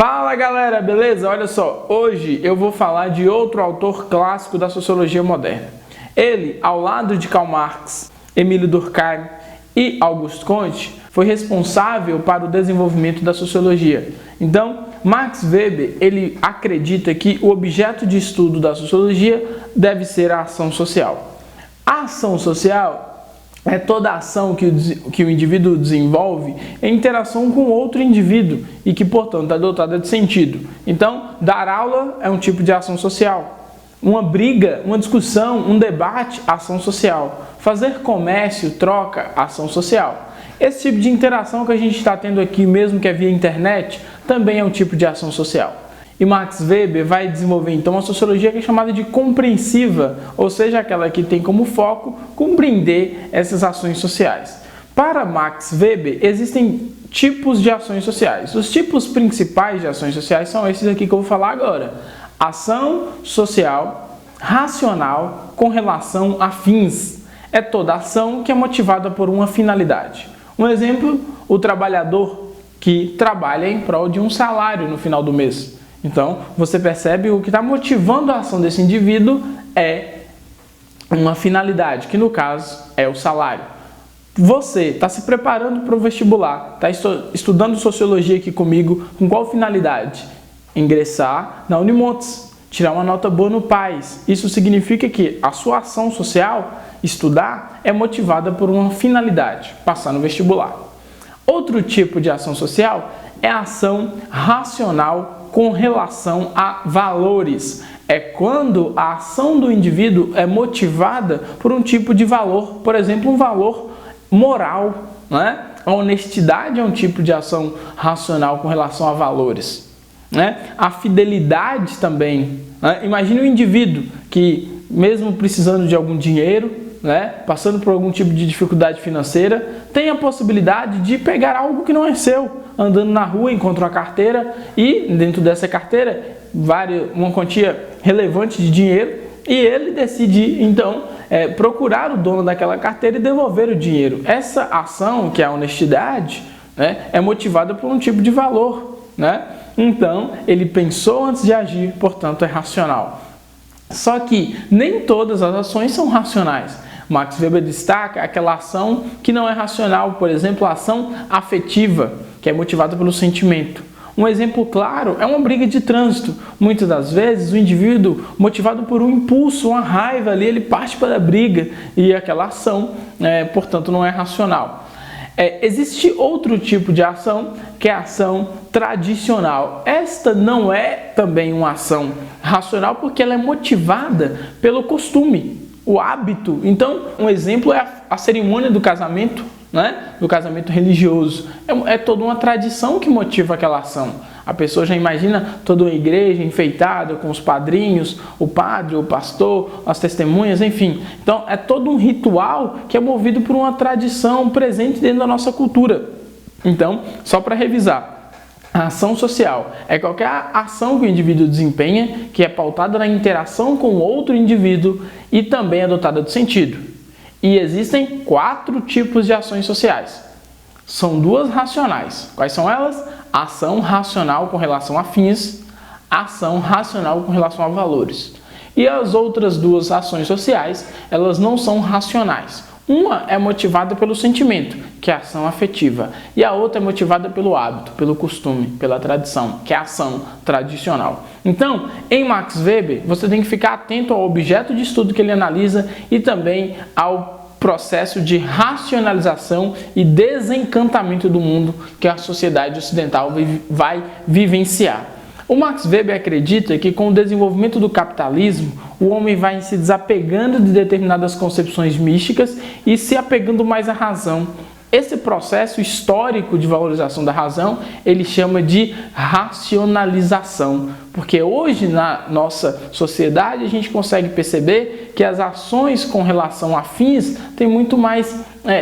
Fala galera, beleza? Olha só, hoje eu vou falar de outro autor clássico da sociologia moderna. Ele, ao lado de Karl Marx, Émile Durkheim e Auguste Comte, foi responsável para o desenvolvimento da sociologia. Então, Max Weber, ele acredita que o objeto de estudo da sociologia deve ser a ação social. A ação social é toda a ação que o indivíduo desenvolve em interação com outro indivíduo e que, portanto, é dotada de sentido. Então, dar aula é um tipo de ação social. Uma briga, uma discussão, um debate, ação social. Fazer comércio, troca, ação social. Esse tipo de interação que a gente está tendo aqui, mesmo que é via internet, também é um tipo de ação social. E Max Weber vai desenvolver então uma sociologia que é chamada de compreensiva, ou seja, aquela que tem como foco compreender essas ações sociais. Para Max Weber, existem tipos de ações sociais. Os tipos principais de ações sociais são esses aqui que eu vou falar agora. Ação social racional com relação a fins. É toda ação que é motivada por uma finalidade. Um exemplo, o trabalhador que trabalha em prol de um salário no final do mês. Então, você percebe o que está motivando a ação desse indivíduo é uma finalidade, que no caso é o salário. Você está se preparando para o vestibular, está estudando sociologia aqui comigo, com qual finalidade? Ingressar na Unimontes, tirar uma nota boa no PAS. Isso significa que a sua ação social, estudar, é motivada por uma finalidade, passar no vestibular. Outro tipo de ação social é a ação racional com relação a valores. É quando a ação do indivíduo é motivada por um tipo de valor, por exemplo, um valor moral, né? A honestidade é um tipo de ação racional com relação a valores, né? A fidelidade também, né? Imagine um indivíduo que, mesmo precisando de algum dinheiro, né, passando por algum tipo de dificuldade financeira, tem a possibilidade de pegar algo que não é seu, andando na rua, encontra uma carteira e dentro dessa carteira uma quantia relevante de dinheiro e ele decide então procurar o dono daquela carteira e devolver o dinheiro. Essa ação, que é a honestidade, né, é motivada por um tipo de valor, né? Então ele pensou antes de agir, portanto é racional. Só que nem todas as ações são racionais. Max Weber destaca aquela ação que não é racional, por exemplo, a ação afetiva, que é motivada pelo sentimento. Um exemplo claro é uma briga de trânsito. Muitas das vezes o indivíduo, motivado por um impulso, uma raiva ali, ele parte para a briga e aquela ação, portanto, não é racional. Existe outro tipo de ação, que é a ação tradicional. Esta não é também uma ação racional porque ela é motivada pelo costume, o hábito. Então, um exemplo é a cerimônia do casamento, né? Do casamento religioso. É toda uma tradição que motiva aquela ação. A pessoa já imagina toda uma igreja enfeitada com os padrinhos, o padre, o pastor, as testemunhas, enfim. Então, é todo um ritual que é movido por uma tradição presente dentro da nossa cultura. Então, só para revisar, a ação social é qualquer ação que o indivíduo desempenha que é pautada na interação com outro indivíduo e também é dotada de sentido. E existem 4 tipos de ações sociais. São 2 racionais. Quais são elas? Ação racional com relação a fins, ação racional com relação a valores. E as outras 2 ações sociais, elas não são racionais. Uma é motivada pelo sentimento, que é a ação afetiva, e a outra é motivada pelo hábito, pelo costume, pela tradição, que é a ação tradicional. Então, em Max Weber, você tem que ficar atento ao objeto de estudo que ele analisa e também ao processo de racionalização e desencantamento do mundo que a sociedade ocidental vai vivenciar. O Max Weber acredita que com o desenvolvimento do capitalismo, o homem vai se desapegando de determinadas concepções místicas e se apegando mais à razão. Esse processo histórico de valorização da razão, ele chama de racionalização, porque hoje na nossa sociedade a gente consegue perceber que as ações com relação a fins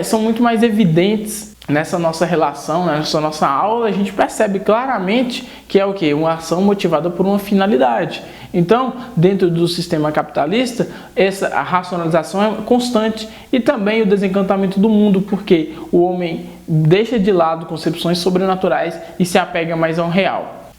são muito mais evidentes. Nessa nossa relação, nessa nossa aula, a gente percebe claramente que é o quê? Uma ação motivada por uma finalidade. Então, dentro do sistema capitalista, a racionalização é constante e também o desencantamento do mundo, porque o homem deixa de lado concepções sobrenaturais e se apega mais ao real.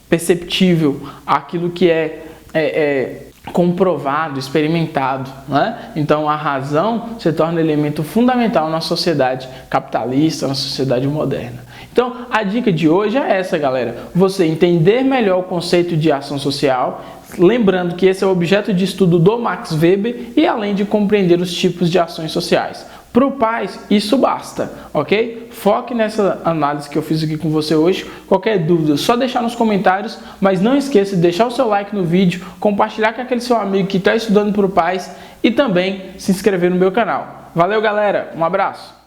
perceptível, aquilo que é comprovado, experimentado, né? Então a razão se torna elemento fundamental na sociedade capitalista, na sociedade moderna. Então a dica de hoje é essa, galera: você entender melhor o conceito de ação social, lembrando que esse é o objeto de estudo do Max Weber, e além de compreender os tipos de ações sociais. Para o PAS, isso basta, ok? Foque nessa análise que eu fiz aqui com você hoje. Qualquer dúvida, só deixar nos comentários, mas não esqueça de deixar o seu like no vídeo, compartilhar com aquele seu amigo que está estudando para o PAS e também se inscrever no meu canal. Valeu, galera! Um abraço!